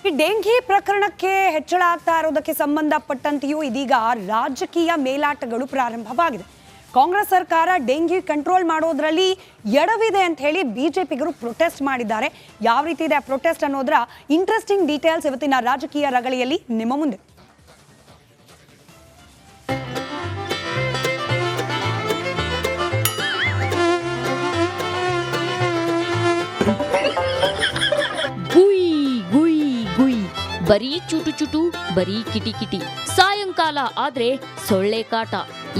ಈ ಡೆಂಘಿ ಪ್ರಕರಣಕ್ಕೆ ಹೆಚ್ಚಳ ಆಗ್ತಾ ಇರೋದಕ್ಕೆ ಸಂಬಂಧಪಟ್ಟಂತೆಯೂ ಇದೀಗ ರಾಜಕೀಯ ಮೇಲಾಟಗಳು ಪ್ರಾರಂಭವಾಗಿದೆ. ಕಾಂಗ್ರೆಸ್ ಸರ್ಕಾರ ಡೆಂಘಿ ಕಂಟ್ರೋಲ್ ಮಾಡೋದ್ರಲ್ಲಿ ಎಡವಿದೆ ಅಂತ ಹೇಳಿ ಬಿಜೆಪಿಗರು ಪ್ರೊಟೆಸ್ಟ್ ಮಾಡಿದ್ದಾರೆ. ಯಾವ ರೀತಿ ಇದೆ ಪ್ರೊಟೆಸ್ಟ್ ಅನ್ನೋದರ ಇಂಟ್ರೆಸ್ಟಿಂಗ್ ಡೀಟೇಲ್ಸ್ ಇವತ್ತಿನ ರಾಜಕೀಯ ರಗಳಿಯಲ್ಲಿ ನಿಮ್ಮ ಮುಂದೆ. ಬರೀ ಚುಟು ಚುಟು, ಬರೀ ಕಿಟಿ ಕಿಟಿ. ಸಾಯಂಕಾಲ ಆದ್ರೆ ಸೊಳ್ಳೆ ಕಾಟ.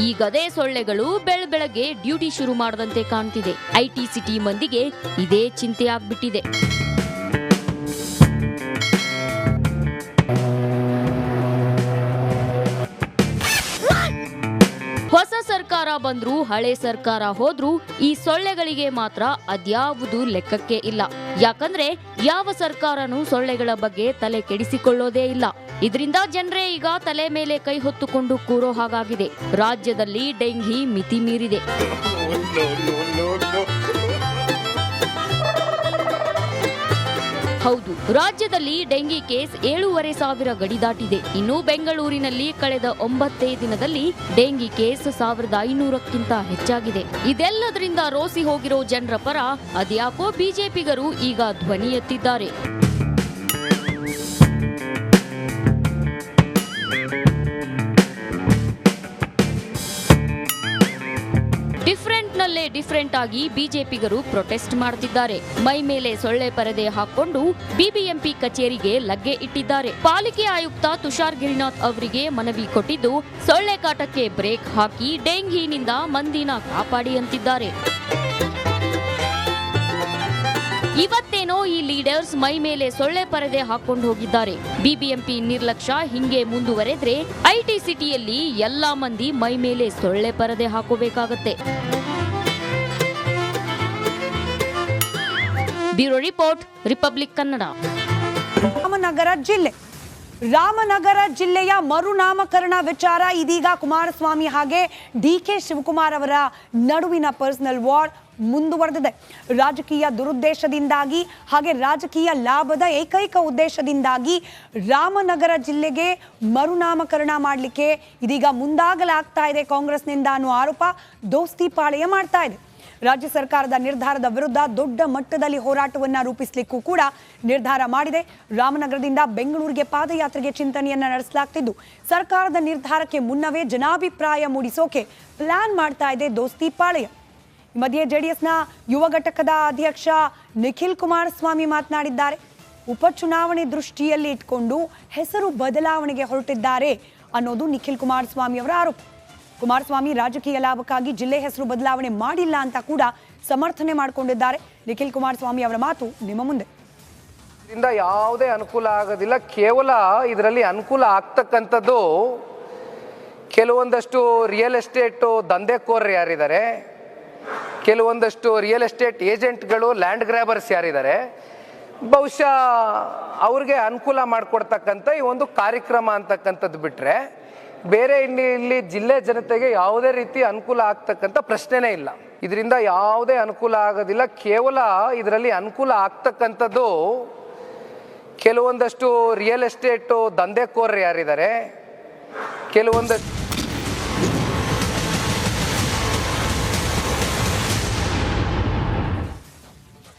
ಈ ಗದೆ ಸೊಳ್ಳೆಗಳು ಬೆಳಗ್ಗೆ ಡ್ಯೂಟಿ ಶುರು ಮಾಡದಂತೆ ಕಾಣ್ತಿದೆ. ಐಟಿ ಸಿಟಿ ಮಂದಿಗೆ ಇದೇ ಚಿಂತೆ ಆಗ್ಬಿಟ್ಟಿದೆ. ಹೊಸ ಸರ್ಕಾರ ಬಂದ್ರು, ಹಳೆ ಸರ್ಕಾರ ಹೋದ್ರು, ಈ ಸೊಳ್ಳೆಗಳಿಗೆ ಮಾತ್ರ ಅದ್ಯಾವುದು ಲೆಕ್ಕಕ್ಕೆ ಇಲ್ಲ. ಯಾಕಂದ್ರೆ ಯಾವ ಸರ್ಕಾರನೂ ಸೊಳ್ಳೆಗಳ ಬಗ್ಗೆ ತಲೆ ಕೆಡಿಸಿಕೊಳ್ಳೋದೇ ಇಲ್ಲ. ಇದರಿಂದ ಜನರೇ ಈಗ ತಲೆ ಮೇಲೆ ಕೈ ಹೊತ್ತುಕೊಂಡು ಕೂರೋ ಹಾಗಾಗಿದೆ. ರಾಜ್ಯದಲ್ಲಿ ಡೆಂಘಿ ಮಿತಿ ಮೀರಿದೆ. ಹೌದು, ರಾಜ್ಯದಲ್ಲಿ ಡೆಂಗಿ ಕೇಸ್ 7,500 ಗಡಿ ದಾಟಿದೆ. ಇನ್ನು ಬೆಂಗಳೂರಿನಲ್ಲಿ ಕಳೆದ 9 ದಿನದಲ್ಲಿ ಡೆಂಗಿ ಕೇಸ್ 1,500ಕ್ಕಿಂತ ಹೆಚ್ಚಾಗಿದೆ. ಇದೆಲ್ಲದರಿಂದ ರೋಸಿ ಹೋಗಿರೋ ಜನರ ಪರ ಅದ್ಯಾಕೋ ಬಿಜೆಪಿಗರು ಈಗ ಧ್ವನಿ ಎತ್ತಿದ್ದಾರೆ. ಡಿಫರೆಂಟ್ ಆಗಿ ಬಿಜೆಪಿಗರು ಪ್ರೊಟೆಸ್ಟ್ ಮಾಡುತ್ತಿದ್ದಾರೆ. ಮೈ ಮೇಲೆ ಸೊಳ್ಳೆ ಪರದೆ ಹಾಕೊಂಡು ಬಿಬಿಎಂಪಿ ಕಚೇರಿಗೆ ಲಗ್ಗೆ ಇಟ್ಟಿದ್ದಾರೆ. ಪಾಲಿಕೆ ಆಯುಕ್ತ ತುಷಾರ್ ಗಿರಿನಾಥ್ ಅವರಿಗೆ ಮನವಿ ಕೊಟ್ಟಿದ್ದು, ಸೊಳ್ಳೆ ಕಾಟಕ್ಕೆ ಬ್ರೇಕ್ ಹಾಕಿ ಡೆಂಘಿನಿಂದ ಮಂದಿನ ಕಾಪಾಡಿ ಅಂತಿದ್ದಾರೆ. ಇವತ್ತೇನೋ ಈ ಲೀಡರ್ಸ್ ಮೈ ಮೇಲೆ ಸೊಳ್ಳೆ ಪರದೆ ಹಾಕೊಂಡು ಹೋಗಿದ್ದಾರೆ. ಬಿಬಿಎಂಪಿ ನಿರ್ಲಕ್ಷ್ಯ ಹಿಂಗೆ ಮುಂದುವರೆದ್ರೆ ಐಟಿ ಸಿಟಿಯಲ್ಲಿ ಎಲ್ಲಾ ಮಂದಿ ಮೈ ಮೇಲೆ ಸೊಳ್ಳೆ ಪರದೆ ಹಾಕೋಬೇಕಾಗತ್ತೆ. Bureau report, Republic Kannada. Ramanagara ಜಿಲ್ಲೆಯ ಮರುನಾಮಕರಣ ವಿಚಾರ ಇದೀಗ ಕುಮಾರಸ್ವಾಮಿ ಹಾಗೆ ಡಿಕೆ ಶಿವಕುಮಾರ್ ಅವರ ನಡುವಿನ ಪರ್ಸನಲ್ ವಾರ್ ಮುಂದುವರೆದಿದೆ. ರಾಜಕೀಯ ದುರುದ್ದೇಶದಿಂದಾಗಿ ಹಾಗೆ ರಾಜಕೀಯ ಲಾಭದ ಏಕೈಕ ಉದ್ದೇಶದಿಂದಾಗಿ ರಾಮನಗರ ಜಿಲ್ಲೆಗೆ ಮರುನಾಮಕರಣ ಮಾಡಲಿಕ್ಕೆ ಇದೀಗ ಮುಂದಾಗಲಾಗ್ತಾ ಇದೆ ಕಾಂಗ್ರೆಸ್ನಿಂದ ಅನ್ನೋ ಆರೋಪ ದೋಸ್ತಿ ಪಾಳೆಯ ಮಾಡ್ತಾ ಇದೆ. ರಾಜ್ಯ ಸರ್ಕಾರದ ನಿರ್ಧಾರದ ವಿರುದ್ಧ ದೊಡ್ಡ ಮಟ್ಟದಲ್ಲಿ ಹೋರಾಟವನ್ನು ರೂಪಿಸಲಿಕ್ಕೂ ಕೂಡ ನಿರ್ಧಾರ ಮಾಡಿದೆ. ರಾಮನಗರದಿಂದ ಬೆಂಗಳೂರಿಗೆ ಪಾದಯಾತ್ರೆಗೆ ಚಿಂತನೆಯನ್ನ ನಡೆಸಲಾಗ್ತಿದ್ದು, ಸರ್ಕಾರದ ನಿರ್ಧಾರಕ್ಕೆ ಮುನ್ನವೇ ಜನಾಭಿಪ್ರಾಯ ಮೂಡಿಸೋಕೆ ಪ್ಲಾನ್ ಮಾಡ್ತಾ ಇದೆ ದೋಸ್ತಿ ಪಾಳೆಯ. ಈ ಮಧ್ಯೆ ಜೆಡಿಎಸ್ನ ಯುವ ಘಟಕದ ಅಧ್ಯಕ್ಷ ನಿಖಿಲ್ ಕುಮಾರಸ್ವಾಮಿ ಮಾತನಾಡಿದ್ದಾರೆ. ಉಪಚುನಾವಣೆ ದೃಷ್ಟಿಯಲ್ಲಿ ಇಟ್ಕೊಂಡು ಹೆಸರು ಬದಲಾವಣೆಗೆ ಹೊರಟಿದ್ದಾರೆ ಅನ್ನೋದು ನಿಖಿಲ್ ಕುಮಾರಸ್ವಾಮಿ ಅವರ ಆರೋಪ. ಕುಮಾರಸ್ವಾಮಿ ರಾಜಕೀಯ ಲಾಭಕ್ಕಾಗಿ ಜಿಲ್ಲೆ ಹೆಸರು ಬದಲಾವಣೆ ಮಾಡಿಲ್ಲ ಅಂತ ಕೂಡ ಸಮರ್ಥನೆ ಮಾಡಿಕೊಂಡಿದ್ದಾರೆ. ನಿಖಿಲ್ ಕುಮಾರಸ್ವಾಮಿ ಅವರ ಮಾತು ನಿಮ್ಮ ಮುಂದೆ. ಇದರಿಂದ ಯಾವುದೇ ಅನುಕೂಲ ಆಗೋದಿಲ್ಲ. ಕೇವಲ ಇದರಲ್ಲಿ ಅನುಕೂಲ ಆಗ್ತಕ್ಕಂಥದ್ದು ಕೆಲವೊಂದಷ್ಟು ರಿಯಲ್ ಎಸ್ಟೇಟು ದಂಧೆಕೋರರು ಯಾರಿದ್ದಾರೆ, ಕೆಲವೊಂದಷ್ಟು ರಿಯಲ್ ಎಸ್ಟೇಟ್ ಏಜೆಂಟ್ಗಳು, ಲ್ಯಾಂಡ್ ಗ್ರ್ಯಾಬರ್ಸ್ ಯಾರಿದ್ದಾರೆ, ಬಹುಶಃ ಅವ್ರಿಗೆ ಅನುಕೂಲ ಮಾಡಿಕೊಡ್ತಕ್ಕಂಥ ಈ ಒಂದು ಕಾರ್ಯಕ್ರಮ ಅಂತಕ್ಕಂಥದ್ದು ಬಿಟ್ಟರೆ ಬೇರೆ ಇಲ್ಲಿ ಜಿಲ್ಲೆ ಜನತೆಗೆ ಯಾವುದೇ ರೀತಿ ಅನುಕೂಲ ಆಗ್ತಕ್ಕಂಥ ಪ್ರಶ್ನೆನೇ ಇಲ್ಲ. ಇದರಿಂದ ಯಾವುದೇ ಅನುಕೂಲ ಆಗೋದಿಲ್ಲ. ಕೇವಲ ಇದರಲ್ಲಿ ಅನುಕೂಲ ಆಗ್ತಕ್ಕಂಥದ್ದು ಕೆಲವೊಂದಷ್ಟು ರಿಯಲ್ ಎಸ್ಟೇಟು ದಂಧೆಕೋರರು ಯಾರಿದ್ದಾರೆ, ಕೆಲವೊಂದಷ್ಟು